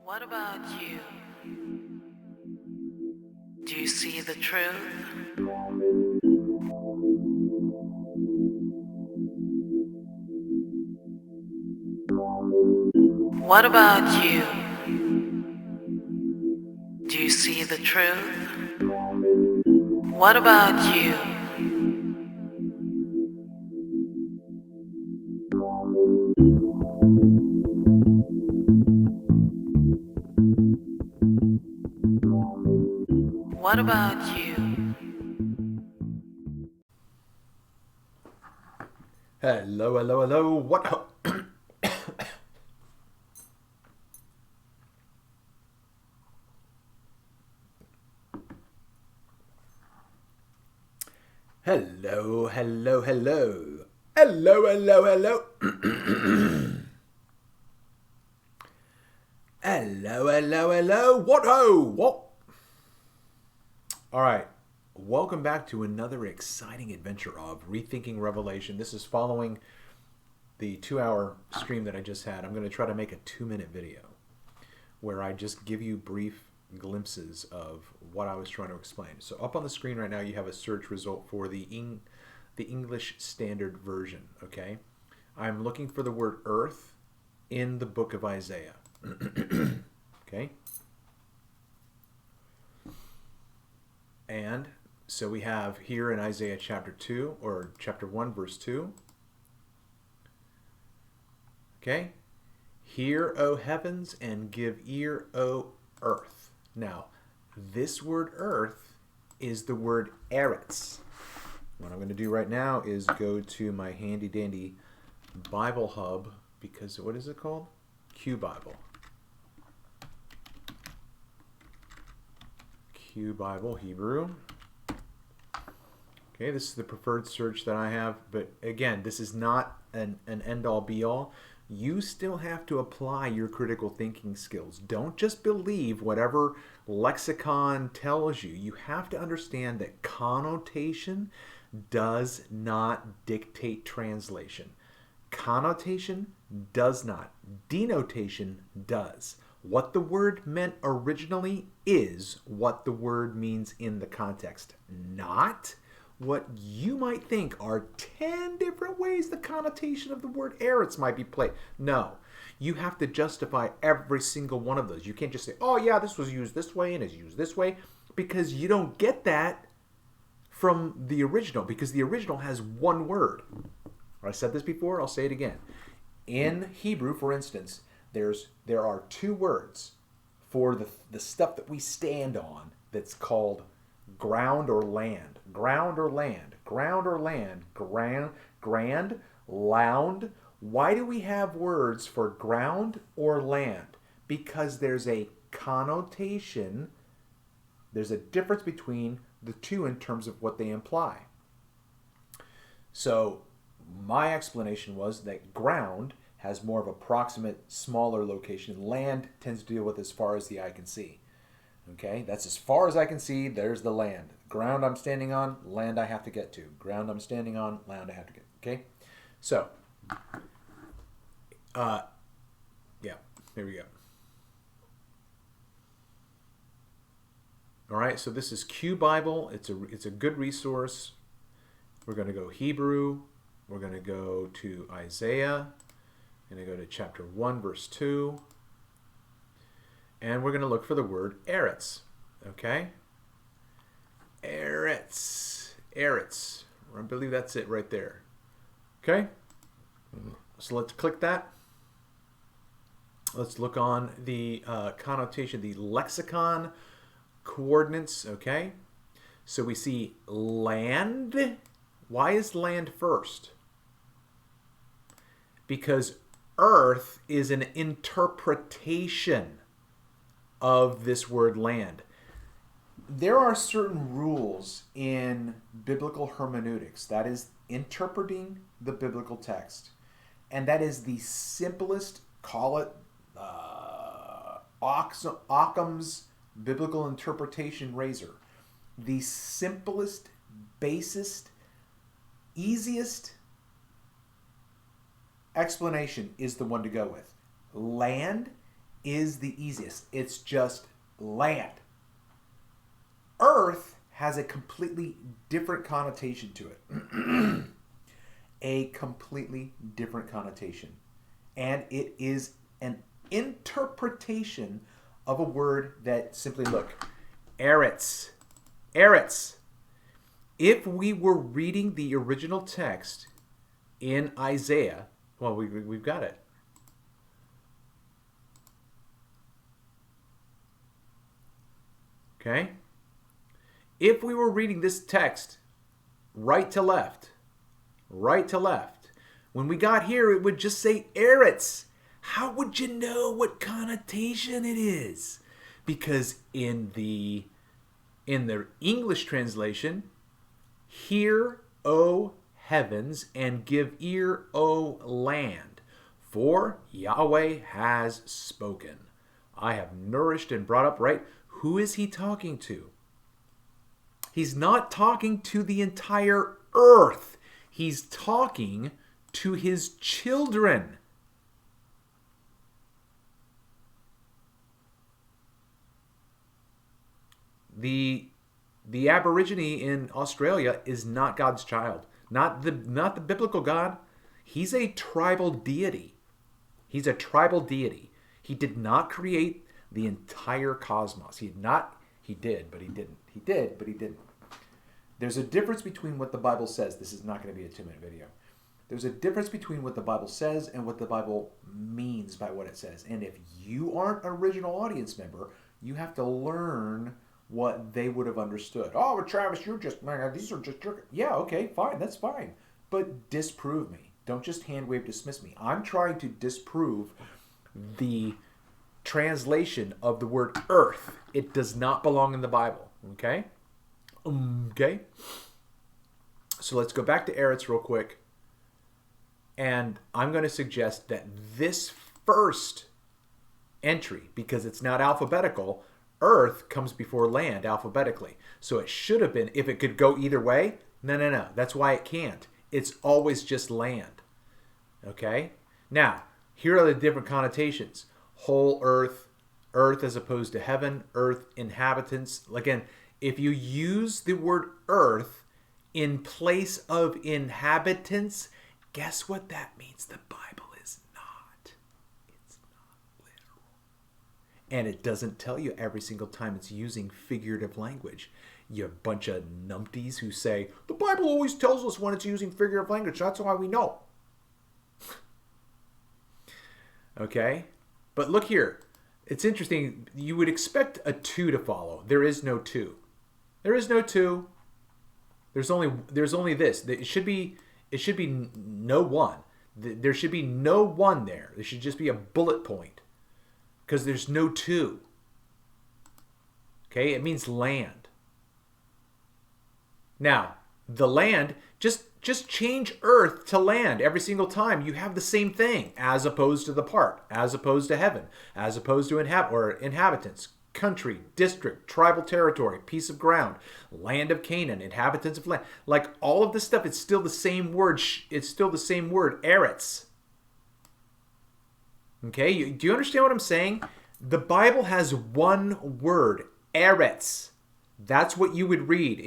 What about you? Do you see the truth? What about you? Do you see the truth? What about you? What about you? Hello, hello, hello. What? Hello, hello, hello. Hello, hello, hello. Hello, hello, hello. What ho? What? All right. Welcome back to another exciting adventure of Rethinking Revelation. This is following the 2-hour stream that I just had. I'm going to try to make a 2-minute video where I just give you brief glimpses of what I was trying to explain. So up on the screen right now, you have a search result for the English Standard Version, okay? I'm looking for the word earth in the book of Isaiah, okay? And so we have here in Isaiah chapter 2, or chapter 1, verse 2, okay? Hear, O heavens, and give ear, O earth. Now, this word earth is the word erets. What I'm going to do right now is go to my handy dandy Bible hub, because what is it called? Q Bible. Q Bible Hebrew. Okay, this is the preferred search that I have, but again, this is not an end-all be-all. You still have to apply your critical thinking skills. Don't just believe whatever lexicon tells you. You have to understand that connotation does not dictate translation. Connotation does not. Denotation does. What the word meant originally is what the word means in the context, not what you might think are 10 different ways the connotation of the word erets might be played. No, you have to justify every single one of those. You can't just say, oh yeah, this was used this way and is used this way, because you don't get that from the original, because the original has one word. I said this before, I'll say it again. In Hebrew, for instance, there are two words for the stuff that we stand on that's called ground or land. Ground or land. Ground or land. Grand, lound. Why do we have words for ground or land? Because there's a connotation. There's a difference between the two in terms of what they imply. So my explanation was that ground has more of a proximate, smaller location. Land tends to deal with as far as the eye can see. Okay, that's as far as I can see. There's the land. Ground I'm standing on, land I have to get to. Ground I'm standing on, land I have to get. Okay, so, yeah, there we go. All right, so this is Q Bible. It's a good resource. We're going to go Hebrew. We're going to go to Isaiah. We're going to go to chapter 1, verse 2. And we're going to look for the word erets. Okay? Erets. Erets. I believe that's it right there. Okay? So let's click that. Let's look on the connotation, the lexicon coordinates. Okay? So we see land. Why is land first? Because earth is an interpretation of this word land. There are certain rules in biblical hermeneutics, that is interpreting the biblical text, and that is the simplest, call it Occam's biblical interpretation razor. The simplest, basest, easiest explanation is the one to go with. Land is the easiest. It's just land. Earth has a completely different connotation to it. A completely different connotation. And it is an interpretation of a word that simply, look, erets. Erets. If we were reading the original text in Isaiah, well, we've got it. Okay? If we were reading this text right to left, when we got here, it would just say erets. How would you know what connotation it is? Because in the English translation, hear, O heavens, and give ear, O land, for Yahweh has spoken. I have nourished and brought up, right? Who is he talking to? He's not talking to the entire earth. He's talking to his children. The Aborigine in Australia is not God's child. Not the biblical God. He's a tribal deity. He's a tribal deity. He did not create the entire cosmos. He did, but he didn't. He did, but he didn't. There's a difference between what the Bible says. This is not going to be a 2-minute video. There's a difference between what the Bible says and what the Bible means by what it says. And if you aren't an original audience member, you have to learn what they would have understood. Oh, well, Travis, you're just, man, these are just your... Yeah, okay, fine, that's fine. But disprove me. Don't just hand wave dismiss me. I'm trying to disprove the translation of the word earth. It does not belong in the Bible. Okay? Okay? So let's go back to erets real quick. And I'm going to suggest that this first entry, because it's not alphabetical, earth comes before land alphabetically. So it should have been, if it could go either way, no. That's why it can't. It's always just land. Okay? Now, here are the different connotations. Whole earth, earth as opposed to heaven, earth inhabitants. Again, if you use the word earth in place of inhabitants, guess what that means? The Bible is not. It's not literal. And it doesn't tell you every single time it's using figurative language. You bunch of numpties who say, the Bible always tells us when it's using figurative language. That's why we know. Okay? But look here. It's interesting. You would expect a 2 to follow. There is no 2. There is no 2. There's only this. It should be no 1. There should be no 1 there. There should just be a bullet point. Because there's no 2. Okay? It means land. Now, the land, just change earth to land every single time. You have the same thing, as opposed to the part, as opposed to heaven, as opposed to inhabitants, country, district, tribal territory, piece of ground, land of Canaan, inhabitants of land. Like all of this stuff, it's still the same word. It's still the same word, erets. Okay, do you understand what I'm saying? The Bible has one word, erets. That's what you would read.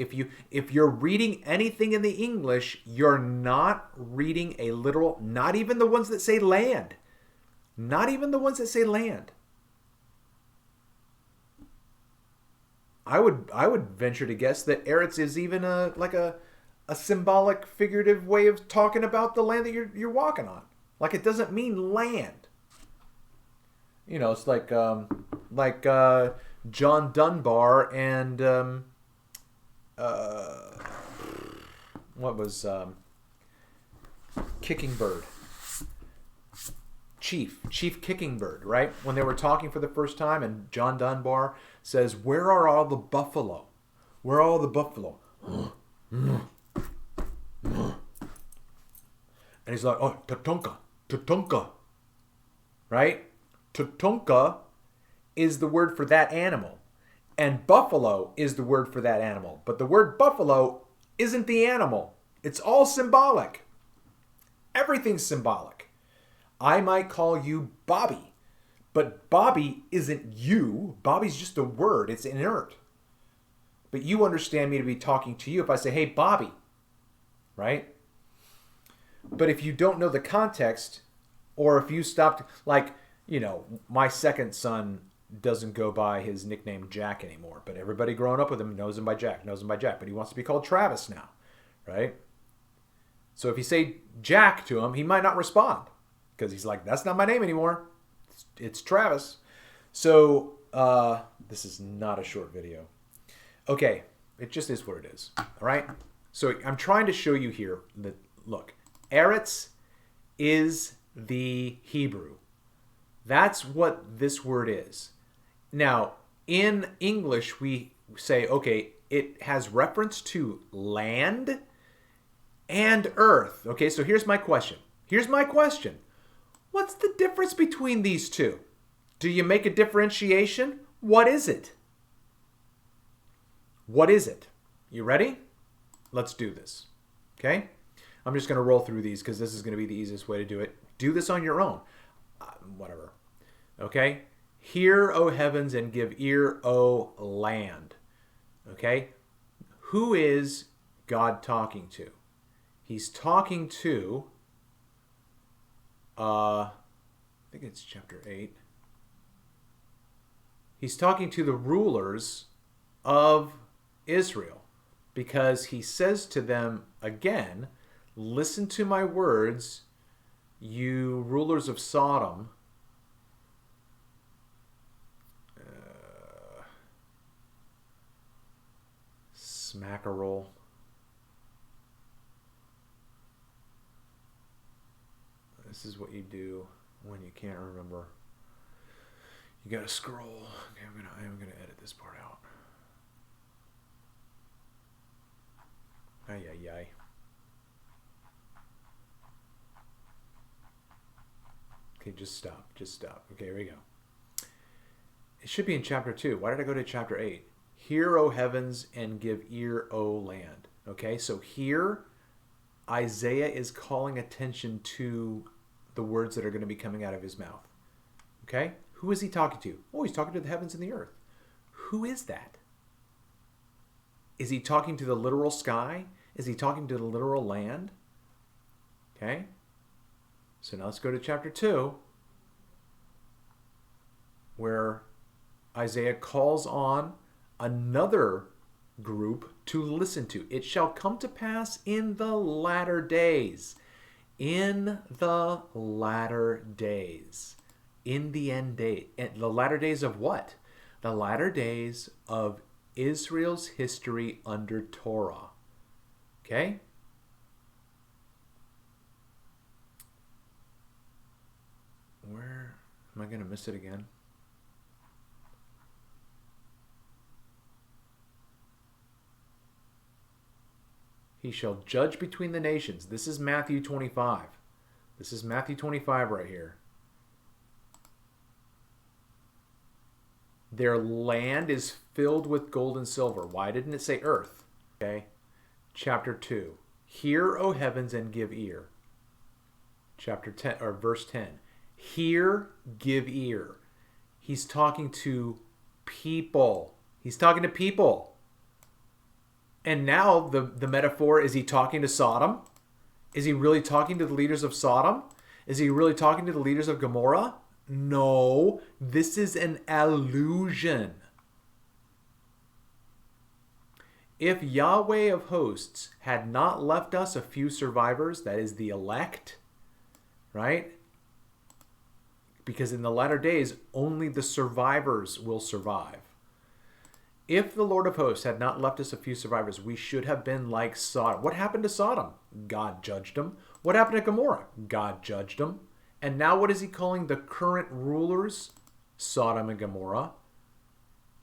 If you're reading anything in the English, you're not reading a literal, not even the ones that say land. Not even the ones that say land. I would venture to guess that erets is even a symbolic, figurative way of talking about the land that you're walking on. Like it doesn't mean land. You know, it's like John Dunbar and what was Kicking Bird? Chief Kicking Bird, right? When they were talking for the first time, and John Dunbar says, "Where are all the buffalo? Where are all the buffalo?" And he's like, "Oh, Tatunka, right? Tatunka is the word for that animal, and buffalo is the word for that animal. But the word buffalo isn't the animal. It's all symbolic. Everything's symbolic. I might call you Bobby, But Bobby isn't you. Bobby's just a word. It's inert. But you understand me to be talking to you if I say, hey, Bobby, right? But if you don't know the context, or if you stopped, like, you know, my second son doesn't go by his nickname Jack anymore, but everybody growing up with him knows him by Jack, but he wants to be called Travis now, right? So if you say Jack to him, he might not respond because he's like, that's not my name anymore. It's Travis. So this is not a short video. Okay, it just is what it is, all right? So I'm trying to show you here that, look, erets is the Hebrew. That's what this word is. Now, in English, we say, okay, it has reference to land and earth. Okay, so here's my question. What's the difference between these two? Do you make a differentiation? What is it? What is it? You ready? Let's do this. Okay? I'm just going to roll through these because this is going to be the easiest way to do it. Do this on your own. Whatever. Okay? Hear, O heavens, and give ear, O land. Okay? Who is God talking to? He's talking to, I think it's chapter 8. He's talking to the rulers of Israel because he says to them again, listen to my words, you rulers of Sodom. Smackerel. This is what you do when you can't remember. You gotta scroll. Okay, I'm gonna edit this part out. Ay, ay, ay. Okay, just stop. Okay, here we go. It should be in chapter 2. Why did I go to chapter 8? Hear, O heavens, and give ear, O land. Okay, so here, Isaiah is calling attention to the words that are going to be coming out of his mouth. Okay? Who is he talking to? Oh, he's talking to the heavens and the earth. Who is that? Is he talking to the literal sky? Is he talking to the literal land? Okay? So now let's go to chapter 2, where Isaiah calls on another group to listen to. It shall come to pass in the latter days. In the latter days. In the end day. The latter days of what? The latter days of Israel's history under Torah. Okay? Where am I going to miss it again? He shall judge between the nations. This is Matthew 25. This is Matthew 25 right here. Their land is filled with gold and silver. Why didn't it say earth? Okay. Chapter 2. Hear, O heavens, and give ear. Chapter 10 or verse 10. Hear, give ear. He's talking to people. He's talking to people. And now the metaphor, is he talking to Sodom? Is he really talking to the leaders of Sodom? Is he really talking to the leaders of Gomorrah? No, this is an allusion. If Yahweh of hosts had not left us a few survivors, that is the elect, right? Because in the latter days, only the survivors will survive. If the Lord of hosts had not left us a few survivors, we should have been like Sodom. What happened to Sodom? God judged them. What happened to Gomorrah? God judged them. And now what is he calling the current rulers? Sodom and Gomorrah.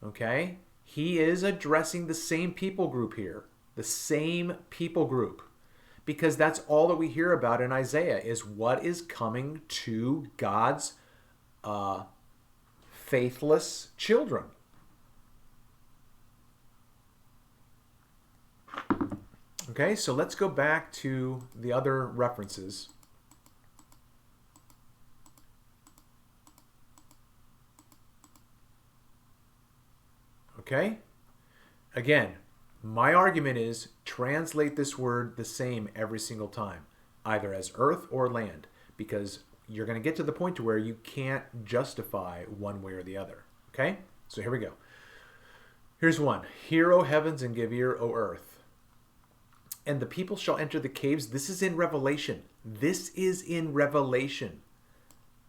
Okay? He is addressing the same people group here. The same people group. Because that's all that we hear about in Isaiah is what is coming to God's faithless children. Okay, so let's go back to the other references. Okay? Again, my argument is translate this word the same every single time, either as earth or land, because you're going to get to the point to where you can't justify one way or the other. Okay? So here we go. Here's one. Hear, O heavens, and give ear, O earth. And the people shall enter the caves. This is in Revelation. This is in Revelation.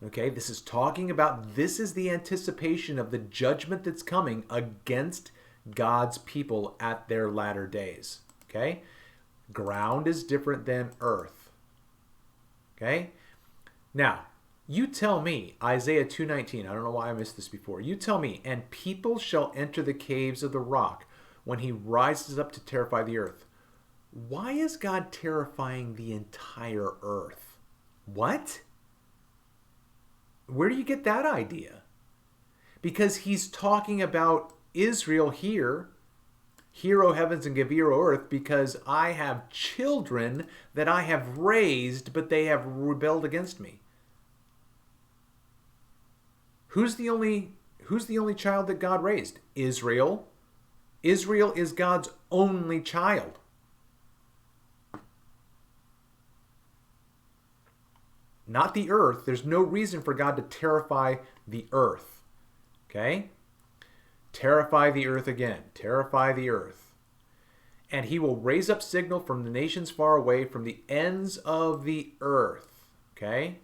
Okay? This is talking about, this is the anticipation of the judgment that's coming against God's people at their latter days. Okay? Ground is different than earth. Okay? Now, you tell me, Isaiah 2:19, I don't know why I missed this before. You tell me, and people shall enter the caves of the rock when he rises up to terrify the earth. Why is God terrifying the entire earth? What? Where do you get that idea? Because he's talking about Israel here. Hear, O heavens, and give ear, O earth, because I have children that I have raised, but they have rebelled against me. Who's the only child that God raised? Israel. Israel is God's only child. Not the earth. There's no reason for God to terrify the earth. Okay? Terrify the earth again. Terrify the earth. And he will raise up signal from the nations far away, from the ends of the earth. Okay?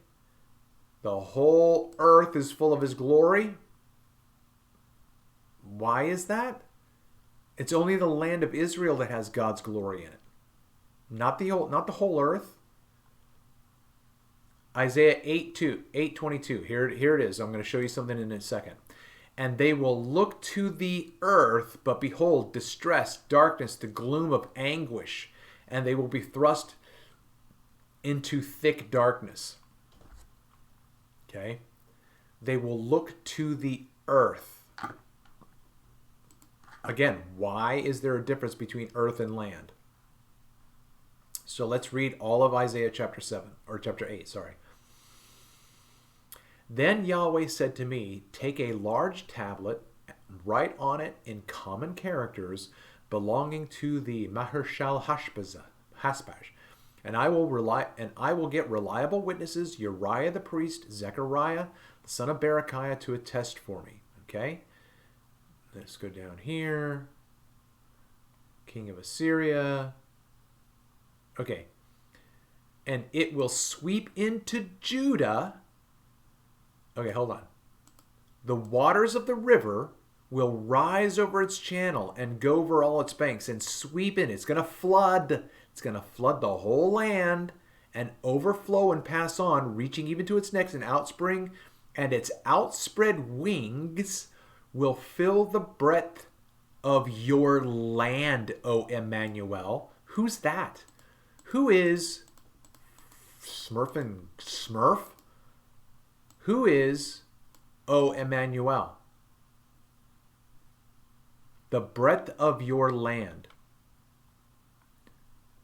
The whole earth is full of his glory. Why is that? It's only the land of Israel that has God's glory in it. Not the whole earth. Isaiah 8:22. Here it is. I'm going to show you something in a second. And they will look to the earth, but behold, distress, darkness, the gloom of anguish, and they will be thrust into thick darkness. Okay? They will look to the earth. Again, why is there a difference between earth and land? So let's read all of Isaiah chapter 8, sorry. Then Yahweh said to me, take a large tablet, write on it in common characters belonging to the Mahershal Hashbaz, and I will get reliable witnesses, Uriah the priest, Zechariah, the son of Berechiah, to attest for me. Okay? Let's go down here. King of Assyria. Okay. And it will sweep into Judah. Okay, hold on. The waters of the river will rise over its channel and go over all its banks and sweep in. It's going to flood. It's going to flood the whole land and overflow and pass on, reaching even to its necks and outspring. And its outspread wings will fill the breadth of your land, O Emmanuel. Who's that? Who is Smurf? Who is, O Emmanuel? The breadth of your land.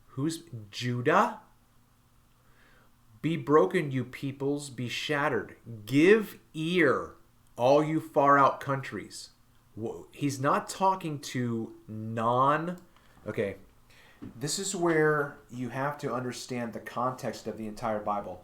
Who's Judah? Be broken, you peoples, be shattered. Give ear, all you far out countries. He's not talking to Okay, this is where you have to understand the context of the entire Bible.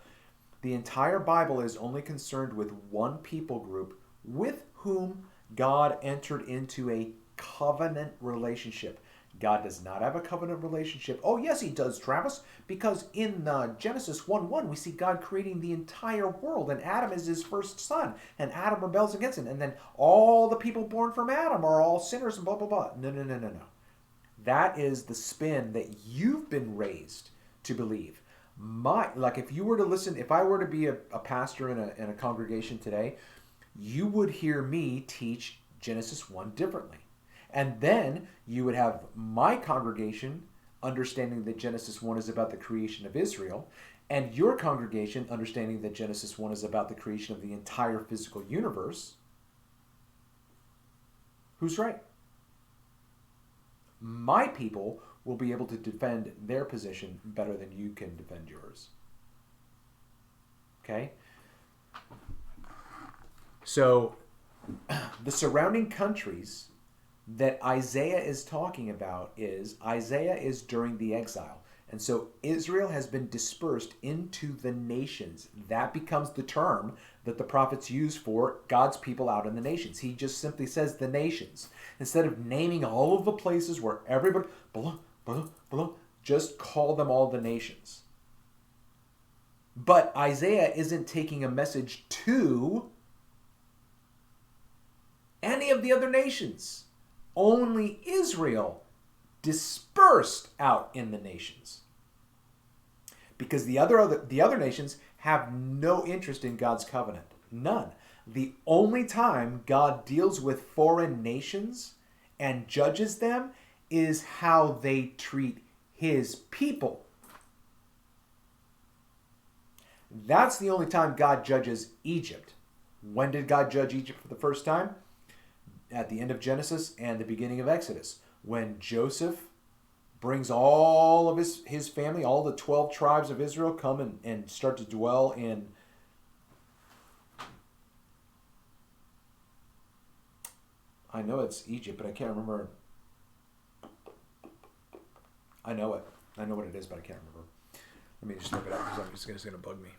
The entire Bible is only concerned with one people group with whom God entered into a covenant relationship. God does not have a covenant relationship. Oh, yes, he does, Travis, because in Genesis 1:1, we see God creating the entire world, and Adam is his first son, and Adam rebels against him, and then all the people born from Adam are all sinners and blah, blah, blah. No. That is the spin that you've been raised to believe. If I were to be a pastor in a congregation today, you would hear me teach Genesis 1 differently. And then you would have my congregation understanding that Genesis 1 is about the creation of Israel, and your congregation understanding that Genesis 1 is about the creation of the entire physical universe. Who's right? My people will be able to defend their position better than you can defend yours. Okay? So, the surrounding countries that Isaiah is talking about is Isaiah is during the exile. And so Israel has been dispersed into the nations. That becomes the term that the prophets use for God's people out in the nations. He just simply says the nations. Instead of naming all of the places where everybody, blah, blah, blah, just call them all the nations. But Isaiah isn't taking a message to any of the other nations. Only Israel dispersed out in the nations. Because the other nations have no interest in God's covenant. None. The only time God deals with foreign nations and judges them is how they treat his people. That's the only time God judges Egypt. When did God judge Egypt for the first time? At the end of Genesis and the beginning of Exodus, when Joseph brings all of his family, all the 12 tribes of Israel, come and start to dwell in I know it's Egypt, but I can't remember. I know it. I know what it is, but I can't remember. Let me just look it up because it's going to bug me.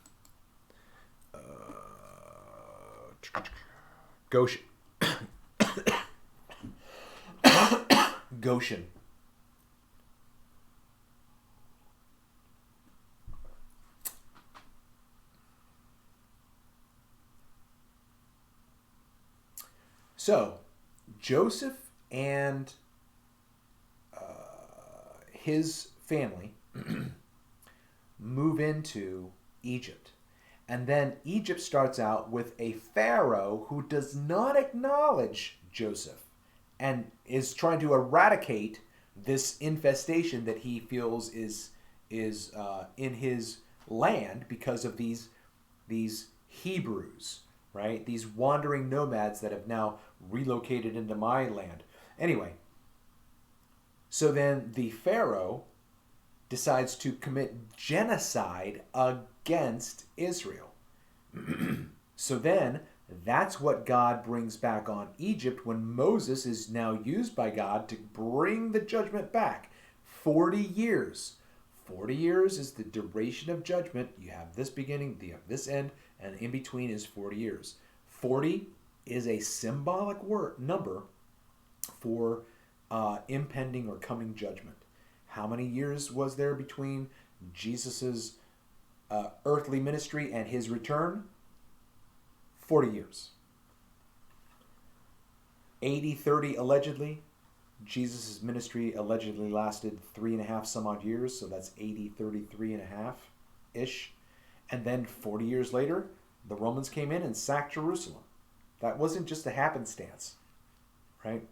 Goshen. Goshen. So, Joseph and his family move into Egypt. And then Egypt starts out with a pharaoh who does not acknowledge Joseph and is trying to eradicate this infestation that he feels is in his land because of these Hebrews, right? These wandering nomads that have now relocated into my land. Anyway, so then the Pharaoh decides to commit genocide against Israel. So then that's what God brings back on Egypt when Moses is now used by God to bring the judgment back. 40 years. 40 years is the duration of judgment. You have this beginning, you have this end, and in between is 40 years. 40 is a symbolic number for impending or coming judgment. How many years was there between Jesus's earthly ministry and his return? 40 years. 80-30 allegedly. Jesus' ministry allegedly lasted 3.5 some odd years, so that's 80-33.5-ish. And then 40 years later, the Romans came in and sacked Jerusalem. That wasn't just a happenstance, right?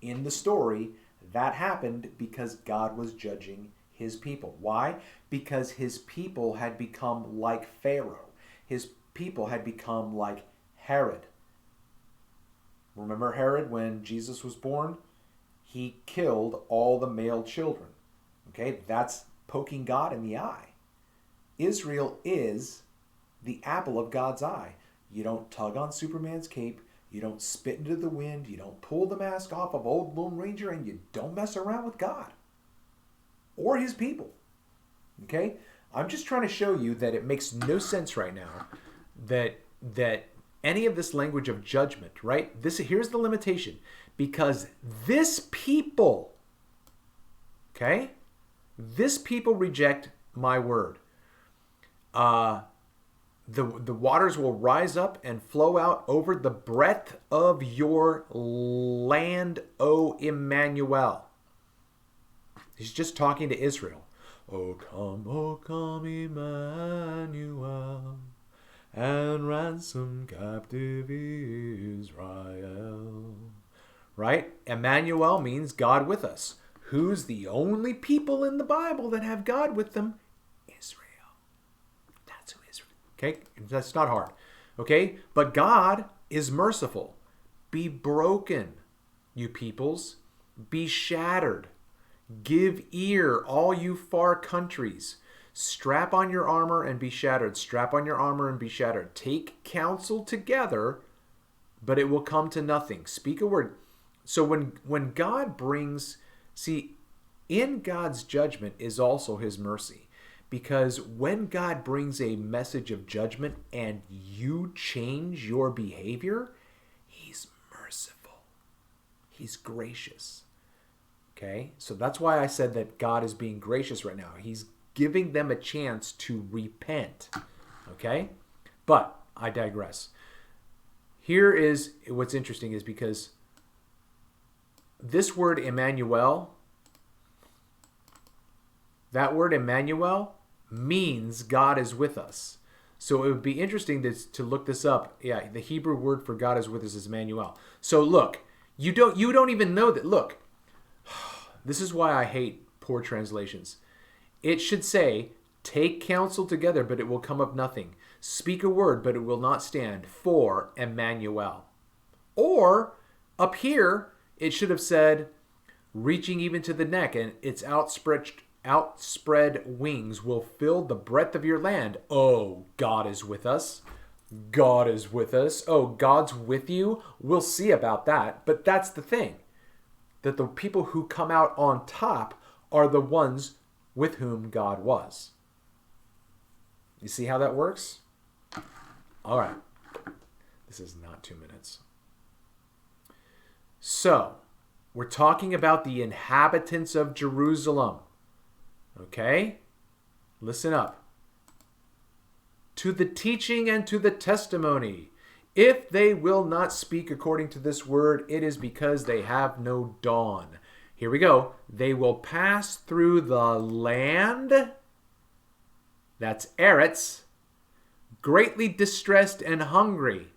In the story, that happened because God was judging his people. Why? Because his people had become like Pharaoh. His people had become like Herod. Remember Herod when Jesus was born? He killed all the male children. Okay, that's poking God in the eye. Israel is the apple of God's eye. You don't tug on Superman's cape. You don't spit into the wind. You don't pull the mask off of old Lone Ranger, and you don't mess around with God or his people. Okay? I'm just trying to show you that it makes no sense right now that any of this language of judgment, right? Here's the limitation. Because this people, okay? This people reject my word. The waters will rise up and flow out over the breadth of your land, O Emmanuel. He's just talking to Israel. O come, Emmanuel, and ransom captive Israel. Right? Emmanuel means God with us. Who's the only people in the Bible that have God with them? Israel. That's who Israel. Okay? That's not hard. Okay? But God is merciful. Be broken, you peoples. Be shattered. Give ear, all you far countries. Strap on your armor and be shattered. Strap on your armor and be shattered. Take counsel together, but it will come to nothing. Speak a word. So when God brings, see, in God's judgment is also his mercy. Because when God brings a message of judgment and you change your behavior, he's merciful. He's gracious. Okay? So that's why I said that God is being gracious right now. He's giving them a chance to repent. Okay? But I digress. Here is what's interesting is because this word Emmanuel, that word Emmanuel means God is with us. So it would be interesting to look this up. Yeah, the Hebrew word for God is with us is Emmanuel. So look, you don't even know that. Look, this is why I hate poor translations. It should say, take counsel together, but it will come of nothing. Speak a word, but it will not stand, for Emmanuel. Or up here, it should have said, reaching even to the neck, and its outspread wings will fill the breadth of your land. Oh, God is with us. God is with us. Oh, God's with you. We'll see about that. But that's the thing, that the people who come out on top are the ones with whom God was. You see how that works? All right. This is not 2 minutes. So, we're talking about the inhabitants of Jerusalem. Okay? Listen up. To the teaching and to the testimony. If they will not speak according to this word, it is because they have no dawn. Here we go. They will pass through the land, that's erets, greatly distressed and hungry.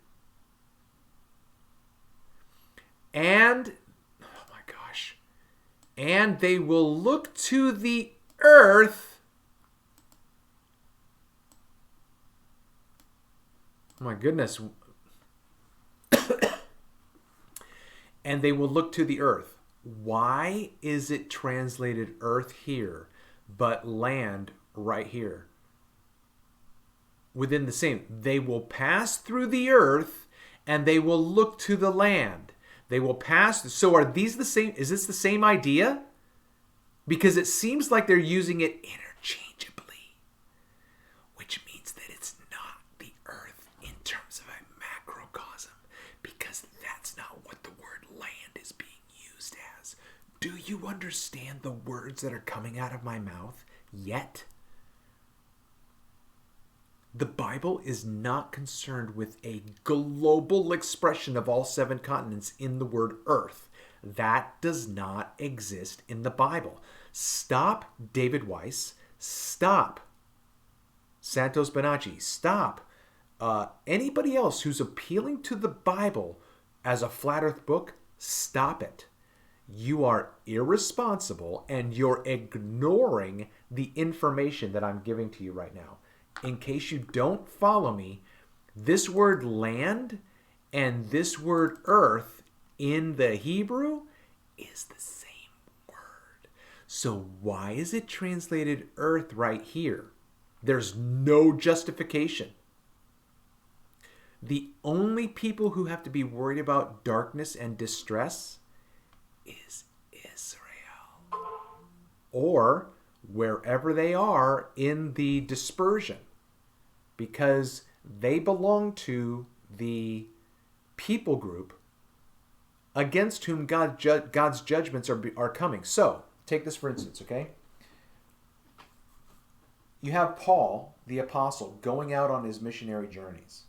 And, oh my gosh, and they will look to the earth. Oh my goodness. And they will look to the earth. Why is it translated earth here, but land right here? Within the same, they will pass through the earth and they will look to the land. They will pass. So are these the same? Is this the same idea? Because it seems like they're using it interchangeably, which means that it's not the earth in terms of a macrocosm, because that's not what the word land is being used as. Do you understand the words that are coming out of my mouth yet? The Bible is not concerned with a global expression of all 7 continents in the word earth. That does not exist in the Bible. Stop David Weiss. Stop Santos Bonacci. Stop anybody else who's appealing to the Bible as a flat earth book. Stop it. You are irresponsible and you're ignoring the information that I'm giving to you right now. In case you don't follow me, this word land and this word earth in the Hebrew is the same word. So why is it translated earth right here? There's no justification. The only people who have to be worried about darkness and distress is Israel, or wherever they are in the dispersion, because they belong to the people group against whom God's judgments are coming. So, take this for instance, okay? You have Paul, the apostle, going out on his missionary journeys.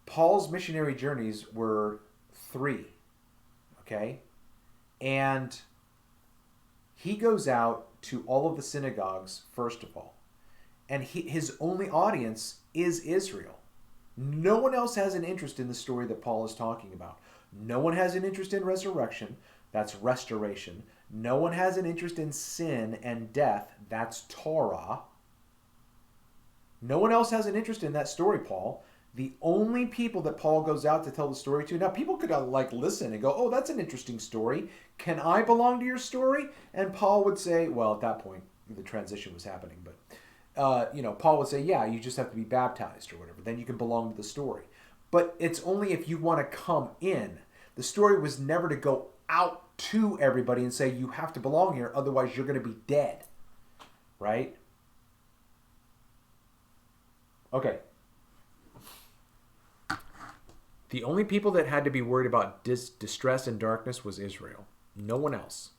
Paul's missionary journeys were 3, okay? And he goes out to all of the synagogues, first of all. And his only audience is Israel. No one else has an interest in the story that Paul is talking about. No one has an interest in resurrection. That's restoration. No one has an interest in sin and death. That's Torah. No one else has an interest in that story, Paul. The only people that Paul goes out to tell the story to, now people could listen and go, oh, that's an interesting story. Can I belong to your story? And Paul would say, well, at that point, the transition was happening, but Paul would say, yeah, you just have to be baptized or whatever. Then you can belong to the story. But it's only if you want to come in. The story was never to go out to everybody and say, you have to belong here, otherwise you're going to be dead. Right? Okay. The only people that had to be worried about distress and darkness was Israel. No one else.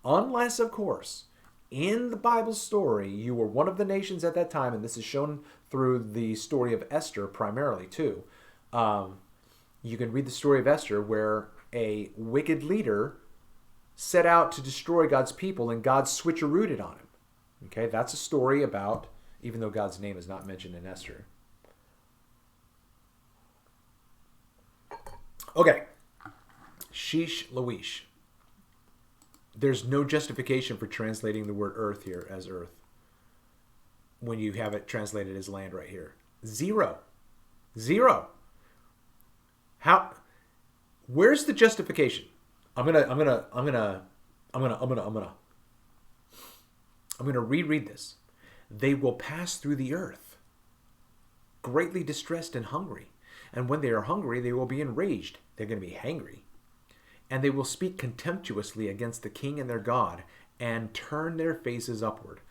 Unless, of course, in the Bible story, you were one of the nations at that time, and this is shown through the story of Esther primarily, too. You can read the story of Esther where a wicked leader set out to destroy God's people, and God switcherooed it on him. Okay, that's a story about, even though God's name is not mentioned in Esther. Okay, sheesh Louish. There's no justification for translating the word earth here as earth when you have it translated as land right here. Zero. How? Where's the justification? I'm gonna reread this. They will pass through the earth, greatly distressed and hungry. And when they are hungry, they will be enraged. They're going to be hangry. And they will speak contemptuously against the king and their God and turn their faces upward.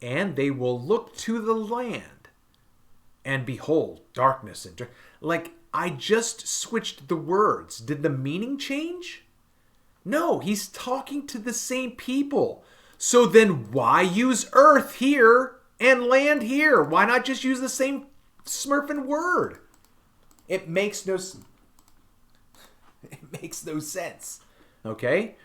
And they will look to the land and behold darkness and like I just switched the words. Did the meaning change? No, he's talking to the same people. So then why use earth here and land here? Why not just use the same smurfing word? It makes no sense. Okay?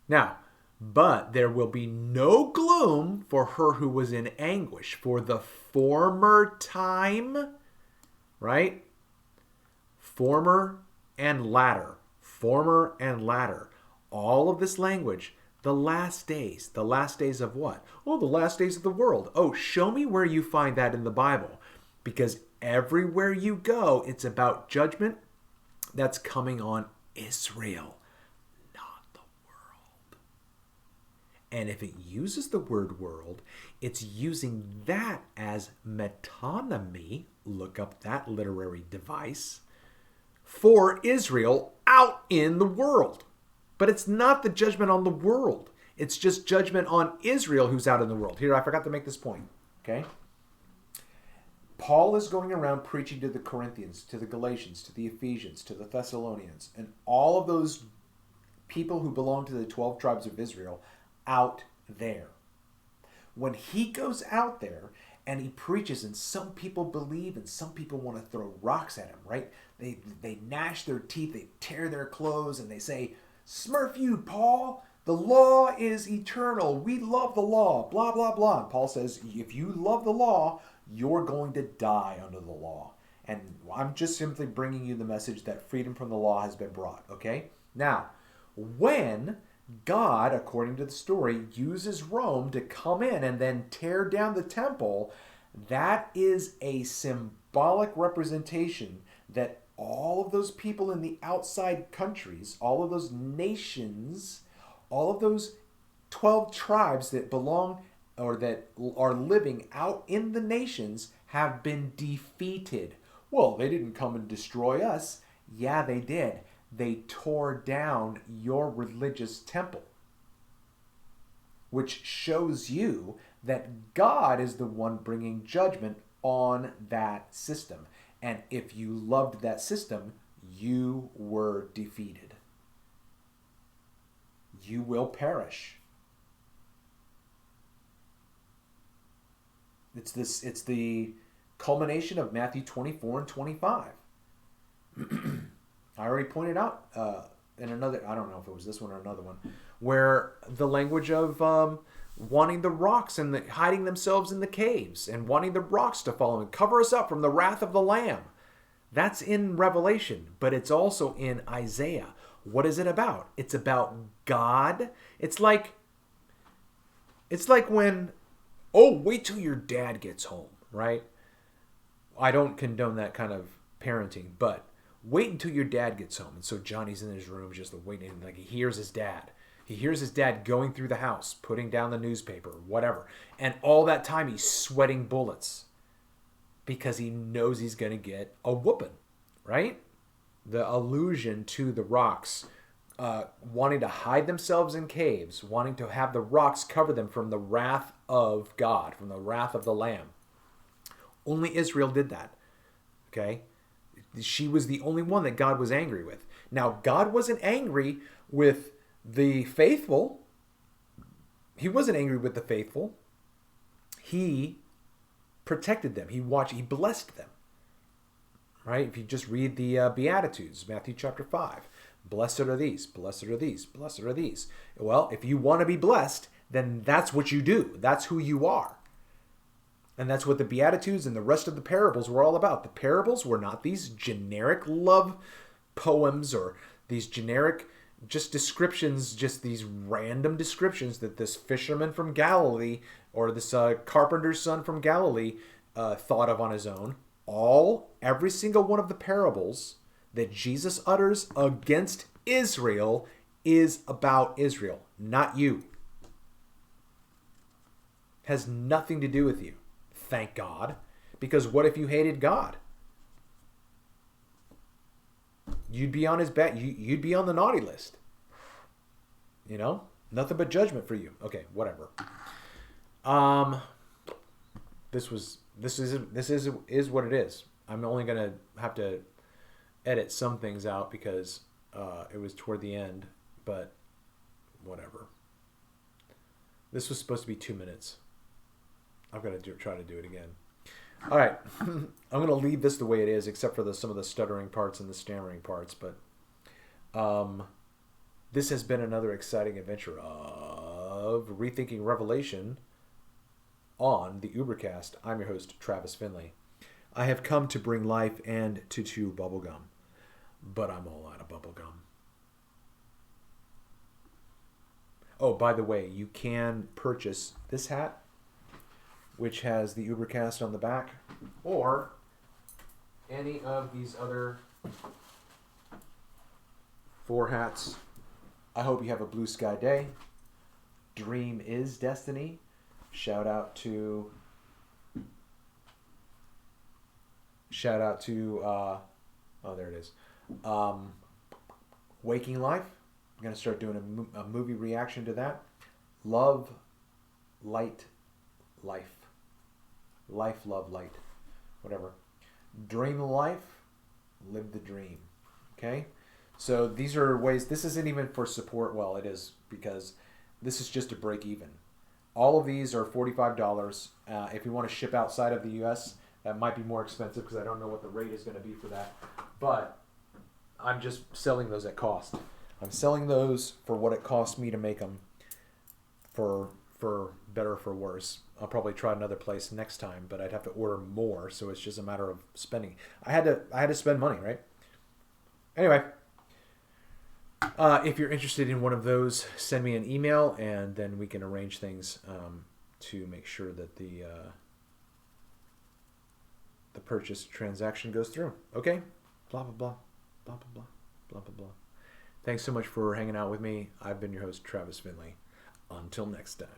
Now, but there will be no gloom for her who was in anguish, for the former time, right? Former and latter. Former and latter. All of this language, the last days. The last days of what? Oh, the last days of the world. Oh, show me where you find that in the Bible. Because everywhere you go, it's about judgment that's coming on Israel, not the world. And if it uses the word world, it's using that as metonymy, look up that literary device, for Israel out in the world. But it's not the judgment on the world. It's just judgment on Israel who's out in the world. Here, I forgot to make this point. Okay? Paul is going around preaching to the Corinthians, to the Galatians, to the Ephesians, to the Thessalonians, and all of those people who belong to the 12 tribes of Israel out there. When he goes out there and he preaches, and some people believe and some people want to throw rocks at him, right? They gnash their teeth, they tear their clothes, and they say, "Smurf you, Paul. The law is eternal. We love the law." Blah, blah, blah. And Paul says, if you love the law, you're going to die under the law. And I'm just simply bringing you the message that freedom from the law has been brought, okay? Now, when God, according to the story, uses Rome to come in and then tear down the temple, that is a symbolic representation that all of those people in the outside countries, all of those nations, all of those 12 tribes that belong or that are living out in the nations have been defeated. Well, they didn't come and destroy us. Yeah, they did. They tore down your religious temple, which shows you that God is the one bringing judgment on that system. And if you loved that system, you were defeated. You will perish. It's the culmination of Matthew 24 and 25. I already pointed out in another, I don't know if it was this one or another one, where the language of wanting the rocks and hiding themselves in the caves and wanting the rocks to fall and cover us up from the wrath of the Lamb. That's in Revelation, but it's also in Isaiah. What is it about? It's about God. It's like when, oh, wait till your dad gets home, right? I don't condone that kind of parenting, but wait until your dad gets home. And so Johnny's in his room just waiting, like he hears his dad. He hears his dad going through the house, putting down the newspaper, whatever. And all that time he's sweating bullets. because he knows he's going to get a whooping, right? The allusion to the rocks wanting to hide themselves in caves, wanting to have the rocks cover them from the wrath of God, from the wrath of the Lamb. Only Israel did that, okay? She was the only one that God was angry with. Now, God wasn't angry with the faithful. He wasn't angry with the faithful. He protected them. He blessed them. Right? If you just read the Beatitudes, Matthew chapter 5, blessed are these, blessed are these, blessed are these. Well, if you want to be blessed, then that's what you do. That's who you are. And that's what the Beatitudes and the rest of the parables were all about. The parables were not these generic love poems or these generic just descriptions, just these random descriptions that this fisherman from Galilee or this carpenter's son from Galilee thought of on his own. Every single one of the parables that Jesus utters against Israel is about Israel, not you. Has nothing to do with you. Thank God. Because what if you hated God? You'd be on his back. You'd be on the naughty list. You know? Nothing but judgment for you. Okay, whatever. This is what it is. I'm only gonna have to edit some things out because it was toward the end, but whatever. This was supposed to be 2 minutes. I'm gonna try to do it again. All right, I'm gonna leave this the way it is, except for some of the stuttering parts and the stammering parts. But this has been another exciting adventure of Rethinking Revelation on the Ubercast. I'm your host, Travis Finley. I have come to bring life and to chew bubblegum, but I'm all out of bubblegum. Oh, by the way, you can purchase this hat, which has the Ubercast on the back, or any of these other 4 hats. I hope you have a blue sky day. Dream is destiny. Shout out to oh, there it is. Waking Life. I'm going to start doing a movie reaction to that. Love, light, life. Life, love, light. Whatever. Dream life, live the dream. Okay? So these are ways, this isn't even for support. Well, it is, because this is just to break even. All of these are $45. If you want to ship outside of the U.S., that might be more expensive because I don't know what the rate is going to be for that. But I'm just selling those at cost. I'm selling those for what it costs me to make them, for better or for worse. I'll probably try another place next time, but I'd have to order more, so it's just a matter of spending. I had to spend money, right? Anyway, if you're interested in one of those, send me an email, and then we can arrange things to make sure that the purchase transaction goes through. Okay? Blah, blah, blah. Blah, blah, blah. Blah, blah, blah. Thanks so much for hanging out with me. I've been your host, Travis Finley. Until next time.